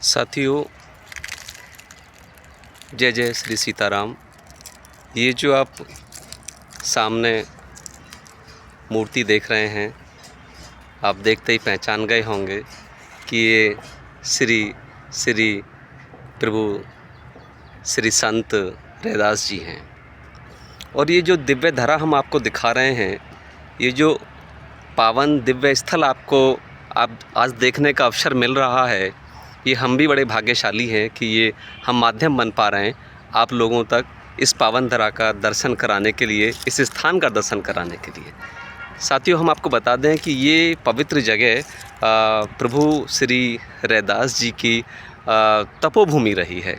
साथियों, जय जय श्री सीताराम। ये जो आप सामने मूर्ति देख रहे हैं, आप देखते ही पहचान गए होंगे कि ये श्री श्री प्रभु श्री संत रैदास जी हैं। और ये जो दिव्य धरा हम आपको दिखा रहे हैं, ये जो पावन दिव्य स्थल आपको आज देखने का अवसर मिल रहा है, ये हम भी बड़े भाग्यशाली हैं कि ये हम माध्यम बन पा रहे हैं आप लोगों तक इस पावन धरा का दर्शन कराने के लिए, इस स्थान का दर्शन कराने के लिए। साथियों, हम आपको बता दें कि ये पवित्र जगह प्रभु श्री रैदास जी की तपोभूमि रही है।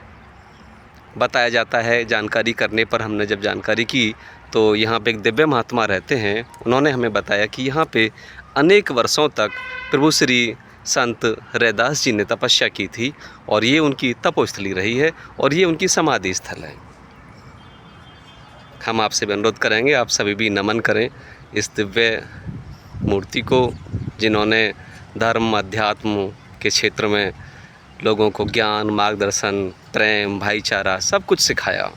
बताया जाता है, जानकारी करने पर हमने जब जानकारी की तो यहाँ पे एक दिव्य महात्मा रहते हैं। उन्होंने हमें बताया कि यहाँ पे अनेक वर्षों तक प्रभु श्री संत रैदास जी ने तपस्या की थी और ये उनकी तपोस्थली रही है और ये उनकी समाधि स्थल है। हम आपसे अनुरोध करेंगे, आप सभी भी नमन करें इस दिव्य मूर्ति को, जिन्होंने धर्म अध्यात्म के क्षेत्र में लोगों को ज्ञान, मार्गदर्शन, प्रेम, भाईचारा सब कुछ सिखाया।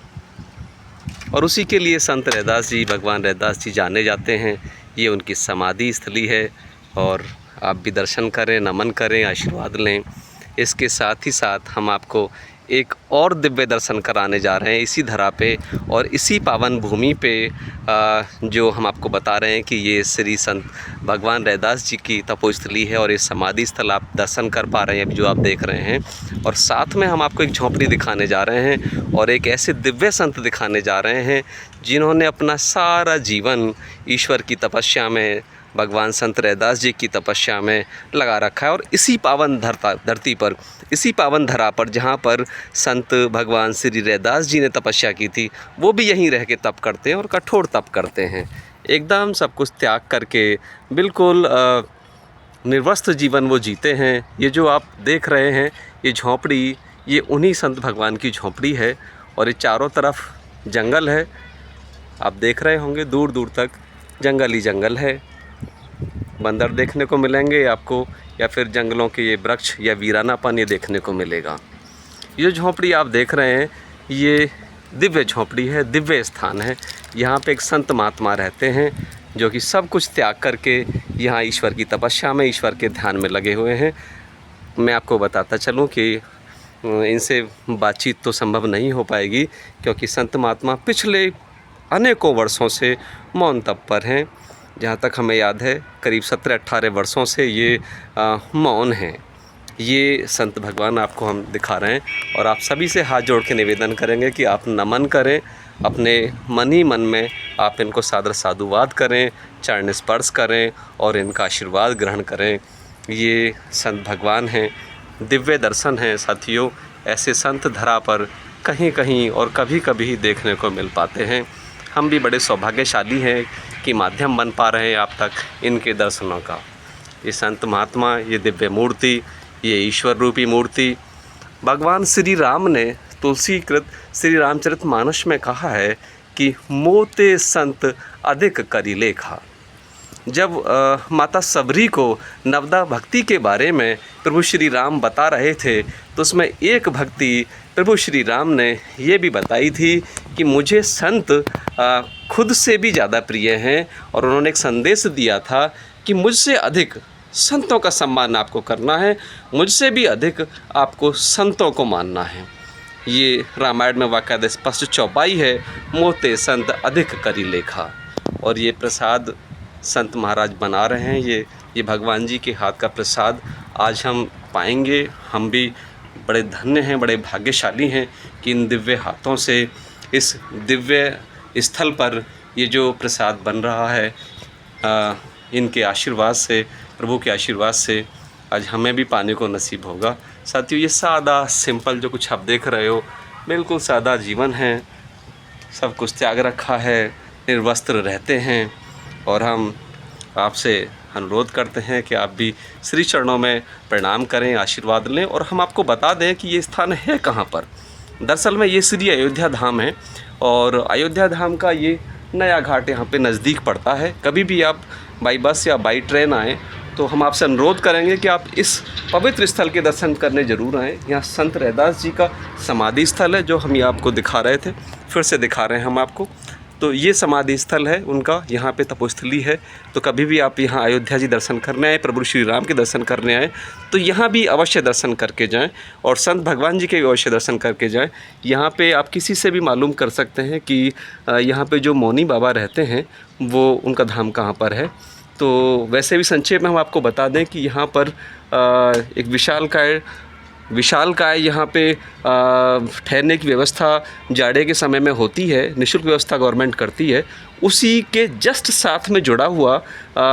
और उसी के लिए संत रैदास जी, भगवान रैदास जी जाने जाते हैं। ये उनकी समाधि स्थली है और आप भी दर्शन करें, नमन करें, आशीर्वाद लें। इसके साथ ही साथ हम आपको एक और दिव्य दर्शन कराने जा रहे हैं इसी धरा पे और इसी पावन भूमि पे, जो हम आपको बता रहे हैं कि ये श्री संत भगवान रैदास जी की तपोस्थली है और ये समाधि स्थल आप दर्शन कर पा रहे हैं जो आप देख रहे हैं। और साथ में हम आपको एक झोंपड़ी दिखाने जा रहे हैं और एक ऐसे दिव्य संत दिखाने जा रहे हैं जिन्होंने अपना सारा जीवन ईश्वर की तपस्या में, भगवान संत रैदास जी की तपस्या में लगा रखा है। और इसी पावन धरती पर, इसी पावन धरा पर जहाँ पर संत भगवान श्री रैदास जी ने तपस्या की थी, वो भी यहीं रह के तप करते हैं और कठोर तप करते हैं। एकदम सब कुछ त्याग करके बिल्कुल निर्वस्त्र जीवन वो जीते हैं। ये जो आप देख रहे हैं ये झोंपड़ी, ये उन्हीं संत भगवान की झोंपड़ी है और ये चारों तरफ जंगल है। आप देख रहे होंगे दूर दूर तक जंगल ही जंगल है। बंदर देखने को मिलेंगे आपको, या फिर जंगलों के ये वृक्ष या वीरानापन ये देखने को मिलेगा। ये झोंपड़ी आप देख रहे हैं, ये दिव्य झोंपड़ी है, दिव्य स्थान है। यहाँ पे एक संत महात्मा रहते हैं जो कि सब कुछ त्याग करके यहाँ ईश्वर की तपस्या में, ईश्वर के ध्यान में लगे हुए हैं। मैं आपको बताता चलूँ कि इनसे बातचीत तो संभव नहीं हो पाएगी, क्योंकि संत महात्मा पिछले अनेकों वर्षों से मौन तप पर हैं। जहाँ तक हमें याद है करीब 17-18 वर्षों से ये मौन हैं। ये संत भगवान आपको हम दिखा रहे हैं और आप सभी से हाथ जोड़ के निवेदन करेंगे कि आप नमन करें, अपने मन ही मन में आप इनको सादर साधुवाद करें, चरण स्पर्श करें और इनका आशीर्वाद ग्रहण करें। ये संत भगवान हैं, दिव्य दर्शन हैं। साथियों, ऐसे संत धरा पर कहीं कहीं और कभी कभी देखने को मिल पाते हैं। हम भी बड़े सौभाग्यशाली हैं कि माध्यम बन पा रहे हैं आप तक इनके दर्शनों का। ये संत महात्मा, ये दिव्य मूर्ति, ये ईश्वर रूपी मूर्ति, भगवान श्री राम ने तुलसीकृत श्री रामचरितमानस में कहा है कि मोते संत अधिक करी लेखा। जब माता सबरी को नवदा भक्ति के बारे में प्रभु श्री राम बता रहे थे तो उसमें एक भक्ति प्रभु श्री राम ने ये भी बताई थी कि मुझे संत खुद से भी ज़्यादा प्रिय हैं। और उन्होंने एक संदेश दिया था कि मुझसे अधिक संतों का सम्मान आपको करना है, मुझसे भी अधिक आपको संतों को मानना है। ये रामायण में वाक़या स्पष्ट चौपाई है, मोते संत अधिक करी लेखा। और ये प्रसाद संत महाराज बना रहे हैं, ये भगवान जी के हाथ का प्रसाद आज हम पाएंगे। हम भी बड़े धन्य हैं, बड़े भाग्यशाली हैं कि इन दिव्य हाथों से, इस दिव्य स्थल पर ये जो प्रसाद बन रहा है, इनके आशीर्वाद से, प्रभु के आशीर्वाद से आज हमें भी पाने को नसीब होगा। साथियों, ये सादा सिंपल जो कुछ आप देख रहे हो, बिल्कुल सादा जीवन है। सब कुछ त्याग रखा है, निर्वस्त्र रहते हैं। और हम आपसे अनुरोध करते हैं कि आप भी श्री चरणों में प्रणाम करें, आशीर्वाद लें। और हम आपको बता दें कि ये स्थान है कहाँ पर। दरअसल में ये श्री अयोध्या धाम है और अयोध्या धाम का ये नया घाट यहाँ पे नज़दीक पड़ता है। कभी भी आप बाई बस या बाई ट्रेन आएँ तो हम आपसे अनुरोध करेंगे कि आप इस पवित्र स्थल के दर्शन करने ज़रूर आएँ। यहाँ संत रैदास जी का समाधि स्थल है जो हम ये आपको दिखा रहे थे, फिर से दिखा रहे हैं हम आपको। तो ये समाधि स्थल है उनका, यहाँ पे तपोस्थली है। तो कभी भी आप यहाँ अयोध्या जी दर्शन करने आए, प्रभु श्री राम के दर्शन करने आए, तो यहाँ भी अवश्य दर्शन करके जाएं और संत भगवान जी के भी अवश्य दर्शन करके जाएं। यहाँ पे आप किसी से भी मालूम कर सकते हैं कि यहाँ पे जो मौनी बाबा रहते हैं वो उनका धाम कहाँ पर है। तो वैसे भी संक्षेप में हम आपको बता दें कि यहाँ पर एक विशालकाय यहाँ पे ठहरने की व्यवस्था जाड़े के समय में होती है, निःशुल्क व्यवस्था गवर्नमेंट करती है। उसी के जस्ट साथ में जुड़ा हुआ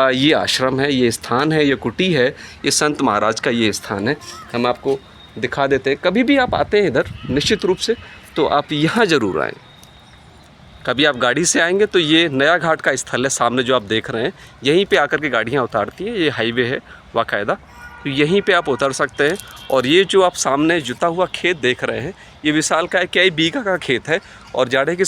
ये आश्रम है, ये स्थान है, ये कुटी है, ये संत महाराज का ये स्थान है। हम आपको दिखा देते हैं। कभी भी आप आते हैं इधर निश्चित रूप से तो आप यहाँ ज़रूर आएँ। कभी आप गाड़ी से आएंगे तो ये नया घाट का स्थल है, सामने जो आप देख रहे हैं, यहीं पे आकर के गाड़ियाँ उतारती हैं। ये हाईवे है बाकायदा, तो यहीं पे आप उतर सकते हैं। और ये जो आप सामने जुता हुआ खेत देख रहे हैं, ये विशालकाय कई बीघा का खेत है और जाड़े के